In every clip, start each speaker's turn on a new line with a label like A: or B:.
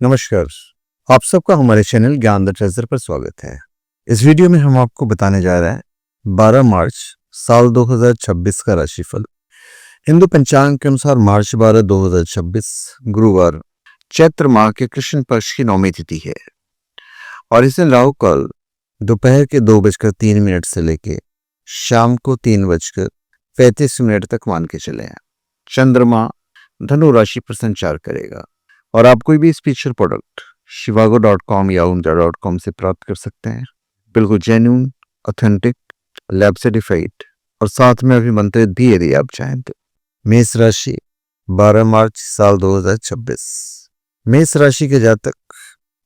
A: नमस्कार, आप सबका हमारे चैनल ज्ञान द ट्रेजर पर स्वागत है। इस वीडियो में हम आपको बताने जा रहे हैं 12 मार्च साल 2026 का राशिफल। हिंदू पंचांग के अनुसार मार्च 12, 2026 गुरुवार चैत्र माह के कृष्ण पक्ष की नौमी तिथि है और इस दिन राहु काल दोपहर के 2:03 से लेके शाम को 3:35 तक मान के चले हैं। चंद्रमा धनु राशि पर संचार करेगा और आप कोई भी स्पिरिचुअल प्रोडक्ट shivago.com या umdra.com से प्राप्त कर सकते हैं। बिल्कुल जेन्युइन, ऑथेंटिक, लैब सर्टिफाइड और साथ में अभिमंत्रित भी यदि आप चाहें तो। मेष राशि 12 मार्च साल 2026। मेष राशि के जातक,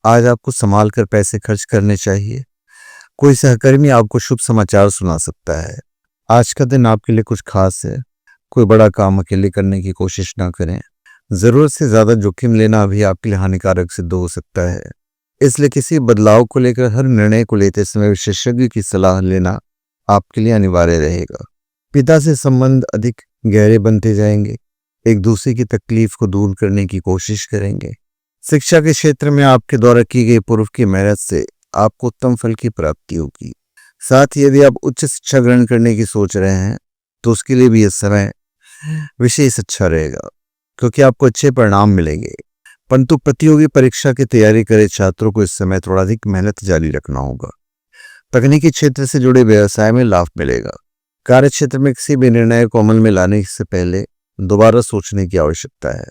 A: आज आपको संभाल कर पैसे खर्च करने चाहिए। कोई सहकर्मी आपको शुभ समाचार सुना सकता है। आज का दिन आपके लिए कुछ खास है। कोई बड़ा काम अकेले करने की कोशिश ना करें। जरूरत से ज्यादा जोखिम लेना भी आपके लिए हानिकारक सिद्ध हो सकता है, इसलिए किसी बदलाव को लेकर हर निर्णय को लेते समय विशेषज्ञ की सलाह लेना आपके लिए अनिवार्य रहेगा। पिता से संबंध अधिक गहरे बनते जाएंगे। एक दूसरे की तकलीफ को दूर करने की कोशिश करेंगे। शिक्षा के क्षेत्र में आपके द्वारा की गई पूर्व की मेहनत से आपको उत्तम फल की प्राप्ति होगी। साथ ही यदि आप उच्च शिक्षा ग्रहण करने की सोच रहे हैं तो उसके लिए भी यह समय विशेष अच्छा रहेगा, क्योंकि आपको अच्छे परिणाम मिलेंगे। परंतु प्रतियोगी परीक्षा की तैयारी करे छात्रों को इस समय थोड़ा अधिक मेहनत जारी रखना होगा। तकनीकी क्षेत्र से जुड़े व्यवसाय में लाभ मिलेगा। कार्य क्षेत्र में किसी भी निर्णय को अमल में लाने से पहले दोबारा सोचने की आवश्यकता है।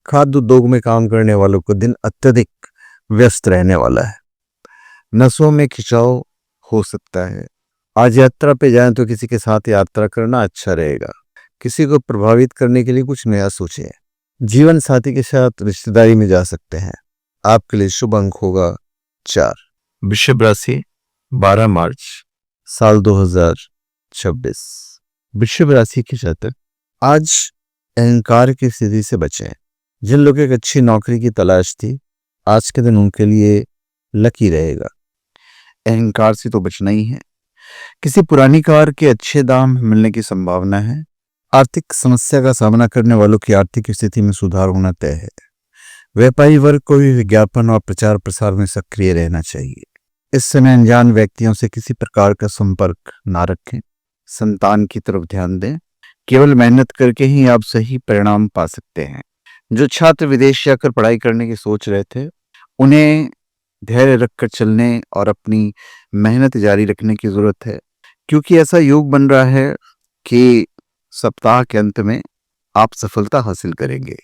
A: खाद्य उद्योग में काम करने वालों को दिन अत्यधिक व्यस्त रहने वाला है। नसों में खिंचाव हो सकता है। आज यात्रा पे जाएं तो किसी के साथ यात्रा करना अच्छा रहेगा। किसी को प्रभावित करने के लिए कुछ नया सोचें। जीवन साथी के साथ रिश्तेदारी में जा सकते हैं। आपके लिए शुभ अंक होगा 4। वृषभ राशि 12 मार्च साल 2026। वृषभ राशि के जातक, आज अहंकार की स्थिति से बचें। जिन लोगों को एक अच्छी नौकरी की तलाश थी, आज के दिन उनके लिए लकी रहेगा। अहंकार से तो बचना ही है। किसी पुरानी कार के अच्छे दाम मिलने की संभावना है। आर्थिक समस्या का सामना करने वालों की आर्थिक स्थिति में सुधार होना तय है। व्यापारी वर्ग को भी विज्ञापन और प्रचार प्रसार में सक्रिय रहना चाहिए। इस समय अनजान व्यक्तियों से किसी प्रकार का संपर्क ना रखें। संतान की तरफ ध्यान दें। केवल मेहनत करके ही आप सही परिणाम पा सकते हैं। जो छात्र विदेश जाकर पढ़ाई करने की सोच रहे थे, उन्हें धैर्य रखकर चलने और अपनी मेहनत जारी रखने की जरूरत है, क्योंकि ऐसा योग बन रहा है कि सप्ताह के अंत में आप सफलता हासिल करेंगे।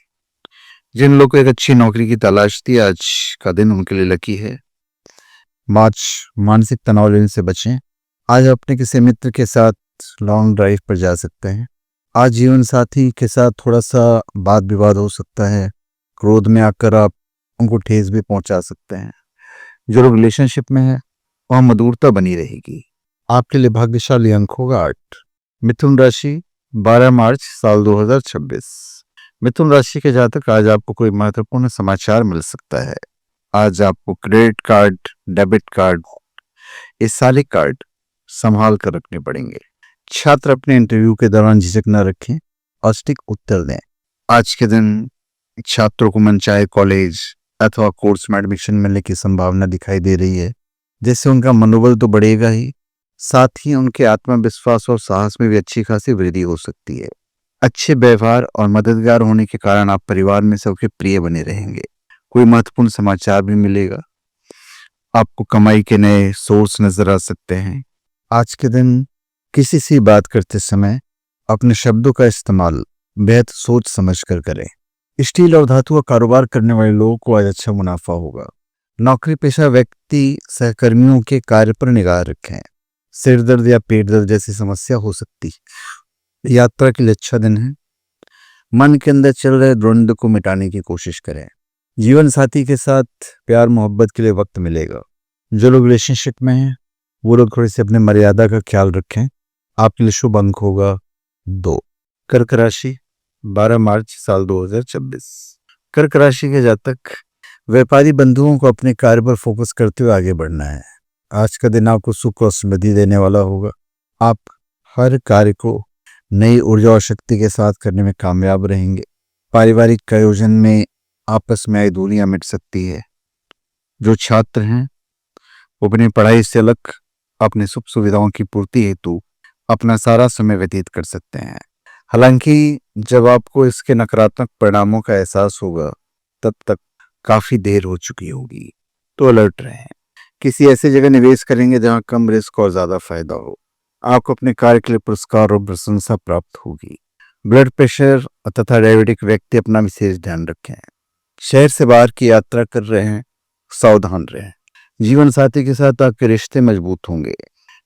A: जिन लोगों को एक अच्छी नौकरी की तलाश थी, आज का दिन उनके लिए लकी है। मानसिक तनाव लेने से बचें। आज अपने किसी मित्र के साथ लॉन्ग ड्राइव पर जा सकते हैं। आज जीवन साथी के साथ थोड़ा सा वाद विवाद हो सकता है। क्रोध में आकर आप उनको ठेस भी पहुंचा सकते हैं। जो लोग रिलेशनशिप में है, वहां मधुरता बनी रहेगी। आपके लिए भाग्यशाली अंक होगा 8। मिथुन राशि 12 मार्च साल 2026। मिथुन राशि के जातक, आज आपको कोई महत्वपूर्ण समाचार मिल सकता है। आज आपको क्रेडिट कार्ड, डेबिट कार्ड, ये सारे कार्ड संभाल कर रखने पड़ेंगे। छात्र अपने इंटरव्यू के दौरान झिझक न रखें और सटीक उत्तर दें। आज के दिन छात्रों को मनचाहे कॉलेज अथवा कोर्स में एडमिशन मिलने की संभावना दिखाई दे रही है, जिससे उनका मनोबल तो बढ़ेगा ही, साथ ही उनके आत्मविश्वास और साहस में भी अच्छी खासी वृद्धि हो सकती है। अच्छे व्यवहार और मददगार होने के कारण आप परिवार में सबके प्रिय बने रहेंगे। कोई महत्वपूर्ण समाचार भी मिलेगा। आपको कमाई के नए सोर्स नजर आ सकते हैं। आज के दिन किसी से बात करते समय अपने शब्दों का इस्तेमाल बेहद सोच समझ कर करें। स्टील और धातु का कारोबार करने वाले लोगों को आज अच्छा मुनाफा होगा। नौकरी पेशा व्यक्ति सहकर्मियों के कार्य पर निगाह रखें। सिर दर्द या पेट दर्द जैसी समस्या हो सकती है। यात्रा के लिए अच्छा दिन है। मन के अंदर चल रहे द्वंद्व को मिटाने की कोशिश करें। जीवन साथी के साथ प्यार मोहब्बत के लिए वक्त मिलेगा। जो लोग रिलेशनशिप में हैं, वो लोग थोड़ी सी अपने मर्यादा का ख्याल रखें। आपके लिए शुभ अंक होगा 2। कर्क राशि 12 मार्च साल 2026। कर्क राशि के जातक, व्यापारी बंधुओं को अपने कार्य पर फोकस करते हुए आगे बढ़ना है। आज का दिन आपको सुख और समृद्धि देने वाला होगा। आप हर कार्य को नई ऊर्जा और शक्ति के साथ करने में कामयाब रहेंगे। पारिवारिक आयोजन में आपस में आई दूरियां मिट सकती है। जो छात्र हैं वो अपनी पढ़ाई से अलग अपनी सुख सुविधाओं की पूर्ति हेतु अपना सारा समय व्यतीत कर सकते हैं। हालांकि जब आपको इसके नकारात्मक परिणामों का एहसास होगा तब तक काफी देर हो चुकी होगी। तो अलर्ट रहें। किसी ऐसी जगह निवेश करेंगे जहां कम रिस्क और ज्यादा फायदा हो। आपको अपने कार्य के लिए पुरस्कार और प्रशंसा प्राप्त होगी। ब्लड प्रेशर तथा डायबिटिक व्यक्ति अपना विशेष ध्यान रखें। शहर से बाहर की यात्रा कर रहे हैं, सावधान रहें। जीवन साथी के साथ आपके रिश्ते मजबूत होंगे।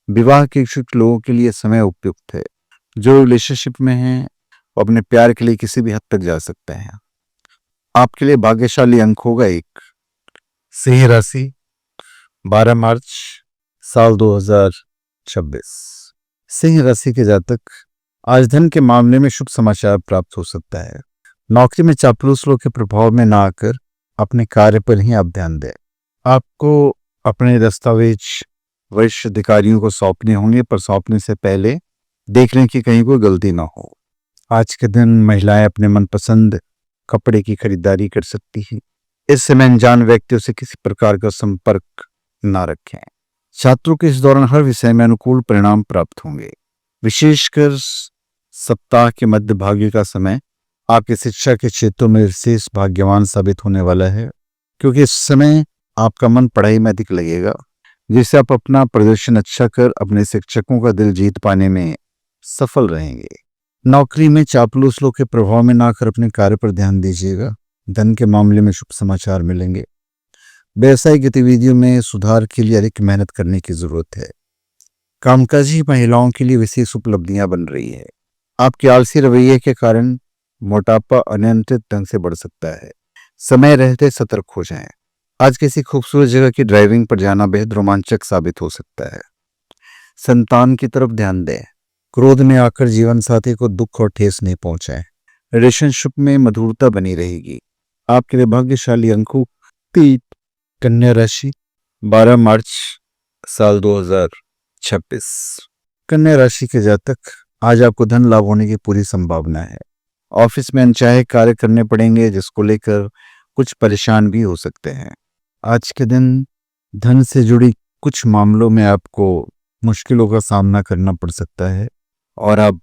A: विवाह के इच्छुक लोगों के लिए समय उपयुक्त है। जो रिलेशनशिप में हैं वो अपने प्यार के लिए किसी भी हद तक जा सकते हैं। आपके लिए भाग्यशाली अंक होगा 1। सिंह राशि 12 मार्च साल 2026। सिंह राशि के जातक आज धन के मामले में शुभ समाचार प्राप्त हो सकता है। नौकरी में चापलूस लोग के प्रभाव में ना आकर अपने कार्य पर ही आप ध्यान दें। आपको अपने दस्तावेज वरिष्ठ अधिकारियों को सौंपने होंगे, पर सौंपने से पहले देख लें कि कहीं कोई गलती ना हो। आज के दिन महिलाएं अपने मनपसंद कपड़े की खरीदारी कर सकती हैं। इस समय अनजान व्यक्तियों से किसी प्रकार का संपर्क ना रखें। छात्रों के इस दौरान हर विषय में अनुकूल परिणाम प्राप्त होंगे। विशेषकर सप्ताह के मध्य भागी का समय आपके शिक्षा के क्षेत्रों में विशेष भाग्यवान साबित होने वाला है, क्योंकि इस समय आपका मन पढ़ाई में अधिक लगेगा, जिससे आप अपना प्रदर्शन अच्छा कर अपने शिक्षकों का दिल जीत पाने में सफल रहेंगे। नौकरी में चापलूस लोग के प्रभाव में ना आकर अपने कार्य पर ध्यान दीजिएगा। धन के मामले में शुभ समाचार मिलेंगे। व्यवसायिक गतिविधियों में सुधार के लिए अधिक मेहनत करने की जरूरत है। कामकाजी महिलाओं के लिए विशेष उपलब्धियां बन रही है। आपके आलसी रवैये के कारण मोटापा अनियंत्रित ढंग से बढ़ सकता है। समय रहते सतर्क हो जाएं। आज किसी खूबसूरत जगह की ड्राइविंग पर जाना बेहद रोमांचक साबित हो सकता है। संतान की तरफ ध्यान दें। क्रोध में आकर जीवन साथी को दुख और ठेस नहीं पहुंचाएं। रिलेशनशिप में मधुरता बनी रहेगी। आपके लिए भाग्यशाली अंकों 3। कन्या राशि 12 मार्च साल 2026। कन्या राशि के जातक आज आपको धन लाभ होने की पूरी संभावना है। ऑफिस में अनचाहे कार्य करने पड़ेंगे, जिसको लेकर कुछ परेशान भी हो सकते हैं। आज के दिन धन से जुड़ी कुछ मामलों में आपको मुश्किलों का सामना करना पड़ सकता है और आप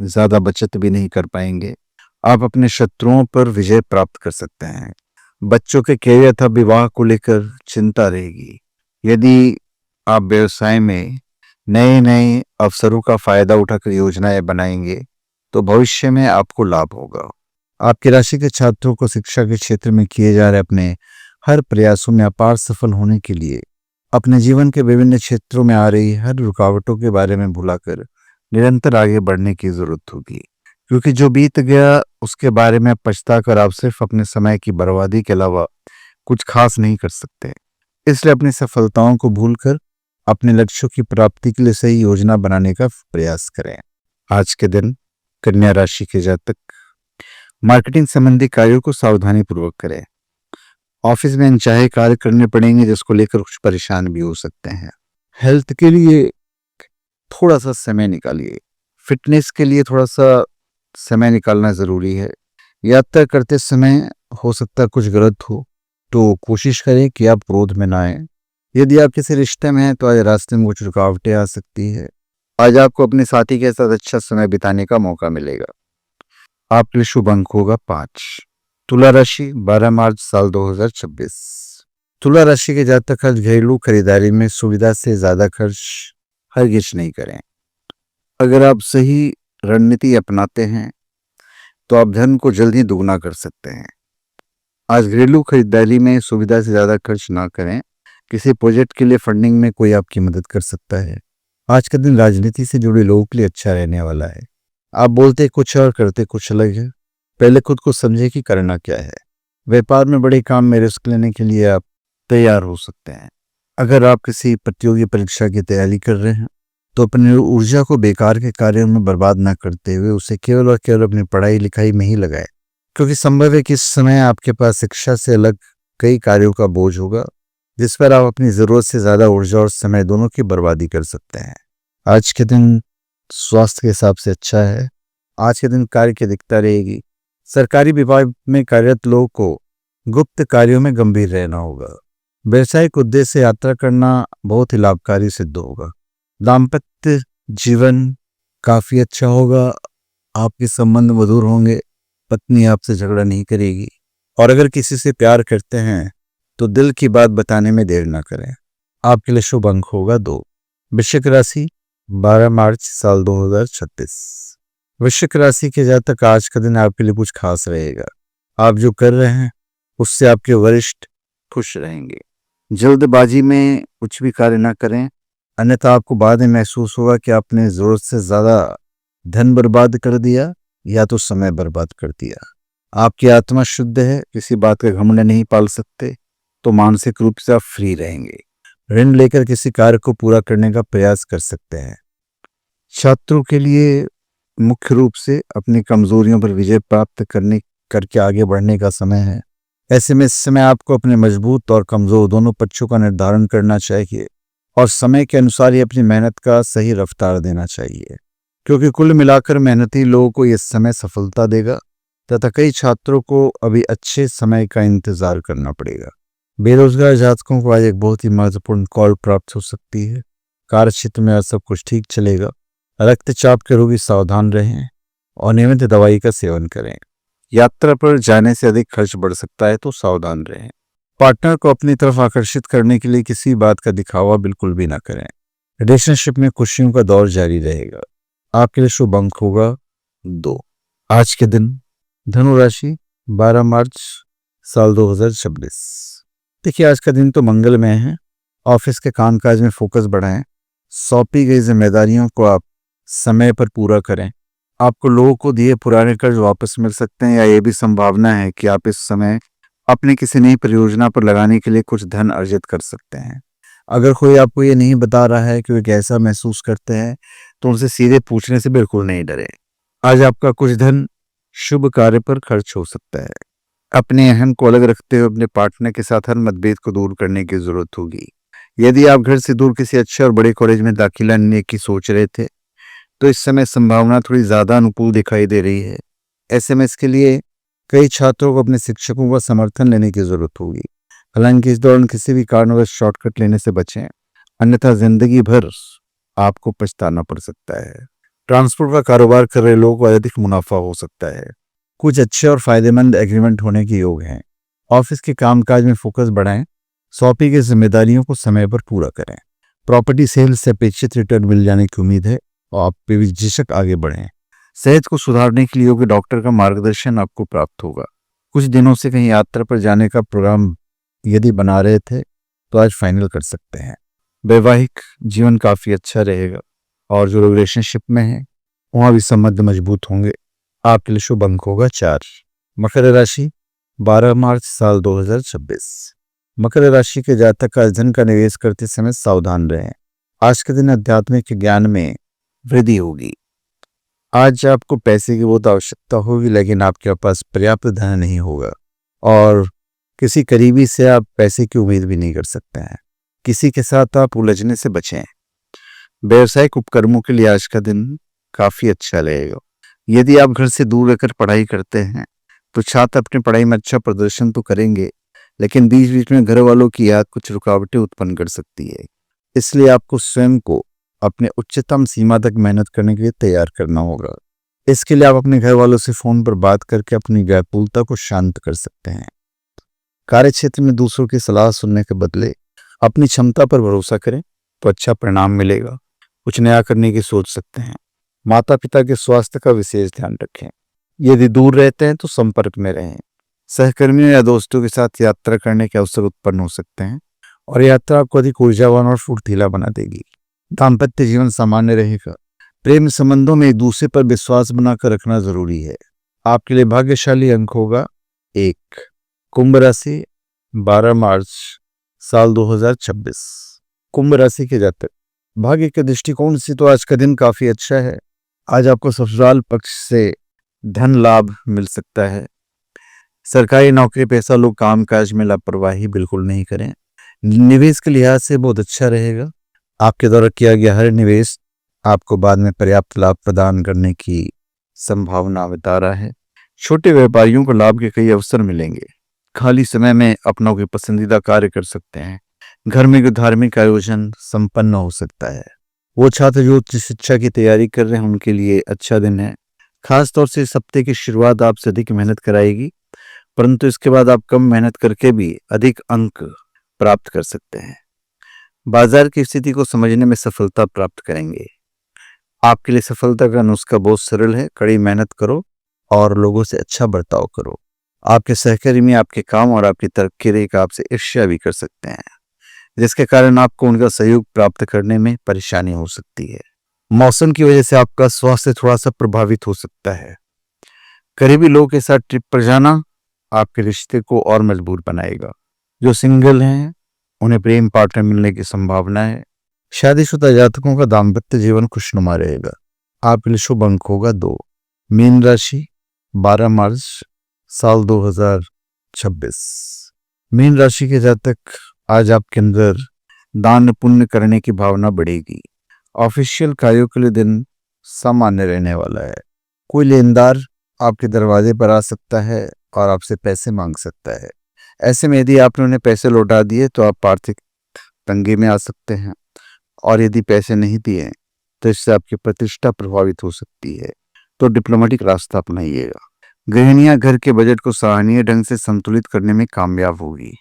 A: ज्यादा बचत भी नहीं कर पाएंगे। आप अपने शत्रुओं पर विजय प्राप्त कर सकते हैं। बच्चों के कैरियर तथा विवाह को लेकर चिंता रहेगी। यदि आप व्यवसाय में नए नए अवसरों का फायदा उठाकर योजनाएं बनाएंगे तो भविष्य में आपको लाभ होगा। आपकी राशि के छात्रों को शिक्षा के क्षेत्र में किए जा रहे अपने हर प्रयासों में अपार सफल होने के लिए अपने जीवन के विभिन्न क्षेत्रों में आ रही हर रुकावटों के बारे में भुलाकर निरंतर आगे बढ़ने की जरूरत होगी, क्योंकि जो बीत गया उसके बारे में पछताकर आप सिर्फ अपने समय की बर्बादी के अलावा कुछ खास नहीं कर सकते। इसलिए अपनी सफलताओं को भूलकर अपने लक्ष्यों की प्राप्ति के लिए सही योजना बनाने का प्रयास करें। आज के दिन कन्या राशि के जातक मार्केटिंग संबंधी कार्यों को सावधानी पूर्वक करें। ऑफिस में अनचाहे कार्य करने पड़ेंगे, जिसको लेकर कुछ परेशान भी हो सकते हैं। हेल्थ के लिए थोड़ा सा समय निकालिए। फिटनेस के लिए थोड़ा सा समय निकालना जरूरी है। यात्रा करते समय हो सकता है कुछ गलत हो, तो कोशिश करें कि आप क्रोध में ना आए। यदि आप किसी रिश्ते में हैं तो आज रास्ते में कुछ रुकावटें आ सकती है। आज आपको अपने साथी के साथ अच्छा समय बिताने का मौका मिलेगा। आपके लिए शुभ अंक होगा 5। तुला राशि 12 मार्च साल 2026। तुला राशि के जातक आज घरेलू खरीदारी में सुविधा से ज्यादा खर्च हरगिज नहीं करें। अगर आप सही रणनीति अपनाते हैं तो आप धन को जल्दी दुगना कर सकते हैं। आज घरेलू खरीदारी में सुविधा से ज्यादा खर्च ना करें। किसी प्रोजेक्ट के लिए फंडिंग में कोई आपकी मदद कर सकता है। आज का दिन राजनीति से जुड़े लोगों के लिए अच्छा रहने वाला है। आप बोलते कुछ और करते कुछ अलग है। पहले खुद को समझे कि करना क्या है। व्यापार में बड़े काम में रिस्क लेने के लिए आप तैयार हो सकते हैं। अगर आप किसी प्रतियोगी परीक्षा की तैयारी कर रहे हैं तो अपनी ऊर्जा को बेकार के कार्यों में बर्बाद ना करते हुए उसे केवल और केवल अपनी पढ़ाई लिखाई में ही लगाएं, क्योंकि संभव है कि इस समय आपके पास शिक्षा से अलग कई कार्यों का बोझ होगा, जिस पर आप अपनी जरूरत से ज्यादा ऊर्जा और समय दोनों की बर्बादी कर सकते हैं। आज के दिन स्वास्थ्य के हिसाब से अच्छा है। आज के दिन कार्य की अधिकता रहेगी। सरकारी विभाग में कार्यरत लोगों को गुप्त कार्यों में गंभीर रहना होगा। व्यवसायिक उद्देश्य से यात्रा करना बहुत ही लाभकारी सिद्ध होगा। दाम्पत्य जीवन काफी अच्छा होगा, आपके संबंध मधुर होंगे, पत्नी आपसे झगड़ा नहीं करेगी। और अगर किसी से प्यार करते हैं तो दिल की बात बताने में देर ना करें। आपके लिए शुभ अंक होगा 2। वृश्चिक राशि 12 मार्च साल 2026। वृश्चिक राशि के जातक आज का दिन आपके लिए कुछ खास रहेगा। आप जो कर रहे हैं उससे आपके वरिष्ठ खुश रहेंगे। जल्दबाजी में कुछ भी कार्य ना करें, अन्यथा आपको बाद में महसूस होगा कि आपने जरूरत से ज्यादा धन बर्बाद कर दिया या तो समय बर्बाद कर दिया। आपकी आत्मा शुद्ध है, किसी बात का घमंड नहीं पाल सकते, तो मानसिक रूप से आप फ्री रहेंगे। ऋण लेकर किसी कार्य को पूरा करने का प्रयास कर सकते हैं। छात्रों के लिए मुख्य रूप से अपनी कमजोरियों पर विजय प्राप्त करके आगे बढ़ने का समय है। ऐसे में इस समय आपको अपने मजबूत और कमजोर दोनों पक्षों का निर्धारण करना चाहिए और समय के अनुसार ही अपनी मेहनत का सही रफ्तार देना चाहिए, क्योंकि कुल मिलाकर मेहनती लोगों को इस समय सफलता देगा तथा कई छात्रों को अभी अच्छे समय का इंतजार करना पड़ेगा। बेरोजगार जातकों को आज एक बहुत ही महत्वपूर्ण कॉल प्राप्त हो सकती है। कार्य क्षेत्र में आज सब कुछ ठीक चलेगा। रक्तचाप के रोगी सावधान रहें और नियमित दवाई का सेवन करें। यात्रा पर जाने से अधिक खर्च बढ़ सकता है, तो सावधान रहें। पार्टनर को अपनी तरफ आकर्षित करने के लिए किसी बात का दिखावा बिल्कुल भी ना करें। रिलेशनशिप में खुशियों का दौर जारी रहेगा। आपके लिए शुभ अंक होगा 2। आज के दिन धनु राशि 12 मार्च साल 2026। देखिए, आज का दिन तो मंगलमय है। ऑफिस के कामकाज में फोकस बढ़ाएं। सौंपी गई जिम्मेदारियों को आप समय पर पूरा करें। आपको लोगों को दिए पुराने कर्ज वापस मिल सकते हैं, या ये भी संभावना है कि आप इस समय अपनी किसी नई परियोजना पर लगाने के लिए कुछ धन अर्जित कर सकते हैं। अगर कोई आपको ये नहीं बता रहा है कि वे कैसा महसूस करते हैं, तो उनसे सीधे पूछने से बिल्कुल नहीं डरे। आज आपका कुछ धन शुभ कार्य पर खर्च हो सकता है। अपने अहम को अलग रखते हुए अपने पार्टनर के साथ हर मतभेद को दूर करने की जरूरत होगी। यदि आप घर से दूर किसी अच्छे और बड़े कॉलेज में दाखिला लेने की सोच रहे थे, तो इस समय संभावना थोड़ी ज्यादा अनुकूल दिखाई दे रही है। ऐसे में इसके लिए कई छात्रों को अपने शिक्षकों का समर्थन लेने की जरूरत होगी। हालांकि इस दौरान किसी भी कारणवश शॉर्टकट लेने से बचें, अन्यथा जिंदगी भर आपको पछताना पड़ सकता है। ट्रांसपोर्ट का कारोबार कर रहे लोगों को अधिक मुनाफा हो सकता है। कुछ अच्छे और फायदेमंद एग्रीमेंट होने के योग हैं। ऑफिस के कामकाज में फोकस बढ़ाएं। सौंपी गई जिम्मेदारियों को समय पर पूरा करें। प्रॉपर्टी सेल से अपेक्षित रिटर्न मिल जाने की उम्मीद है और आप बेझिझक आगे बढ़ें। सेहत को सुधारने के लिए योग्य डॉक्टर का मार्गदर्शन आपको प्राप्त होगा। कुछ दिनों से कहीं यात्रा पर जाने का प्रोग्राम यदि बना रहे थे, तो आज फाइनल कर सकते हैं। वैवाहिक जीवन काफी अच्छा रहेगा और जो रिलेशनशिप में है वहां भी संबंध मजबूत होंगे। आपके लिए शुभ अंक होगा 4। मकर राशि 12 मार्च साल 2026। मकर राशि के जातक आज धन का निवेश करते समय सावधान रहें। आज के दिन आध्यात्मिक ज्ञान में वृद्धि होगी। आज आपको पैसे की बहुत आवश्यकता होगी, लेकिन आपके पास पर्याप्त धन नहीं होगा और किसी करीबी से आप पैसे की उम्मीद भी नहीं कर सकते हैं। किसी के साथ आप उलझने से बचें। व्यवसायिक उपक्रमों के लिए आज का दिन काफी अच्छा रहेगा। यदि आप घर से दूर रहकर पढ़ाई करते हैं, तो छात्र अपनी पढ़ाई में अच्छा प्रदर्शन तो करेंगे, लेकिन बीच बीच में घर वालों की याद कुछ रुकावटें उत्पन्न कर सकती है। इसलिए आपको स्वयं को अपने उच्चतम सीमा तक मेहनत करने के लिए तैयार करना होगा। इसके लिए आप अपने घर वालों से फोन पर बात करके अपनी व्याकुलता को शांत कर सकते हैं। कार्य क्षेत्र में दूसरों की सलाह सुनने के बदले अपनी क्षमता पर भरोसा करें, तो अच्छा परिणाम मिलेगा। कुछ नया करने की सोच सकते हैं। माता पिता के स्वास्थ्य का विशेष ध्यान रखें। यदि दूर रहते हैं तो संपर्क में रहें। सहकर्मियों या दोस्तों के साथ यात्रा करने के अवसर उत्पन्न हो सकते हैं और यात्रा आपको अधिक ऊर्जावान और फुर्तीला बना देगी। दाम्पत्य जीवन सामान्य रहेगा। प्रेम संबंधों में एक दूसरे पर विश्वास बनाकर रखना जरूरी है। आपके लिए भाग्यशाली अंक होगा 1। कुंभ राशि 12 मार्च साल 2026। कुंभ राशि के जातक भाग्य के दृष्टिकोण से तो आज का दिन काफी अच्छा है। आज आपको ससुराल पक्ष से धन लाभ मिल सकता है। सरकारी नौकरी पेशा लोग कामकाज में लापरवाही बिल्कुल नहीं करें। निवेश के लिहाज से बहुत अच्छा रहेगा। आपके द्वारा किया गया हर निवेश आपको बाद में पर्याप्त लाभ प्रदान करने की संभावना बता रहा है। छोटे व्यापारियों को लाभ के कई अवसर मिलेंगे। खाली समय में अपनों के पसंदीदा कार्य कर सकते हैं। घर में कोई धार्मिक आयोजन संपन्न हो सकता है। वो छात्र जो उच्च शिक्षा की तैयारी कर रहे हैं उनके लिए अच्छा दिन है। खास तौर से इस हफ्ते की शुरुआत आपसे अधिक मेहनत कराएगी, परंतु इसके बाद आप कम मेहनत करके भी अधिक अंक प्राप्त कर सकते हैं। बाजार की स्थिति को समझने में सफलता प्राप्त करेंगे। आपके लिए सफलता का नुस्खा बहुत सरल है। कड़ी मेहनत करो और लोगों से अच्छा बर्ताव करो। आपके सहकर्मी आपके काम और आपकी तरक्की देख आपसे ईर्ष्या भी कर सकते हैं, जिसके कारण आपको उनका सहयोग प्राप्त करने में परेशानी हो सकती है। मौसम की वजह से आपका स्वास्थ्य थोड़ा सा प्रभावित हो सकता है। करीबी लोगों के साथ ट्रिप पर जाना आपके रिश्ते को और मजबूत बनाएगा। जो सिंगल हैं उन्हें प्रेम पार्टनर मिलने की संभावना है। शादीशुदा जातकों का दाम्पत्य जीवन खुशनुमा रहेगा। आपके लिए शुभ अंक होगा 2। मीन राशि 12 मार्च साल 2026। मीन राशि के जातक, आज आपके अंदर दान पुण्य करने की भावना बढ़ेगी। ऑफिशियल कार्यों के लिए दिन सामान्य रहने वाला है। कोई लेनदार आपके दरवाजे पर आ सकता है और आपसे पैसे मांग सकता है। ऐसे में यदि आपने उन्हें पैसे लौटा दिए तो आप आर्थिक तंगी में आ सकते हैं, और यदि पैसे नहीं दिए तो इससे आपकी प्रतिष्ठा प्रभावित हो सकती है। तो डिप्लोमेटिक रास्ता अपनाइएगा। गृहिणियां घर के बजट को सराहनीय ढंग से संतुलित करने में कामयाब होगी।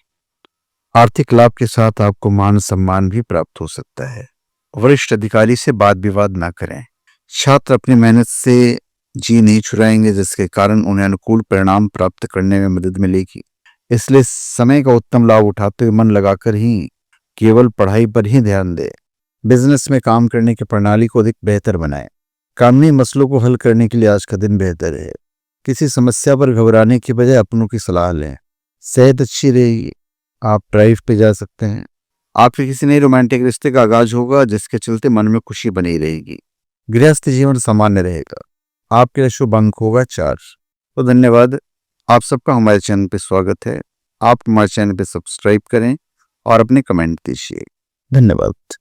A: आर्थिक लाभ के साथ आपको मान सम्मान भी प्राप्त हो सकता है। वरिष्ठ अधिकारी से वाद विवाद ना करें। छात्र अपनी मेहनत से जी नहीं छुड़ाएंगे, जिसके कारण उन्हें अनुकूल परिणाम प्राप्त करने में मदद मिलेगी। इसलिए समय का उत्तम लाभ उठाते हुए मन लगाकर ही केवल पढ़ाई पर ही ध्यान दें। बिजनेस में काम करने की प्रणाली को अधिक बेहतर बनाएं। कानूनी मसलों को हल करने के लिए आज का दिन बेहतर है। किसी समस्या पर घबराने की बजाय अपनों की सलाह लें। सेहत अच्छी रहेगी। आप ड्राइव पे जा सकते हैं। आपके किसी नए रोमांटिक रिश्ते का आगाज होगा, जिसके चलते मन में खुशी बनी रहेगी। गृहस्थ जीवन सामान्य रहेगा। आपके लिए शुभ अंक होगा 4। तो धन्यवाद। आप सबका हमारे चैनल पे स्वागत है। आप हमारे चैनल पे सब्सक्राइब करें और अपने कमेंट दीजिए। धन्यवाद।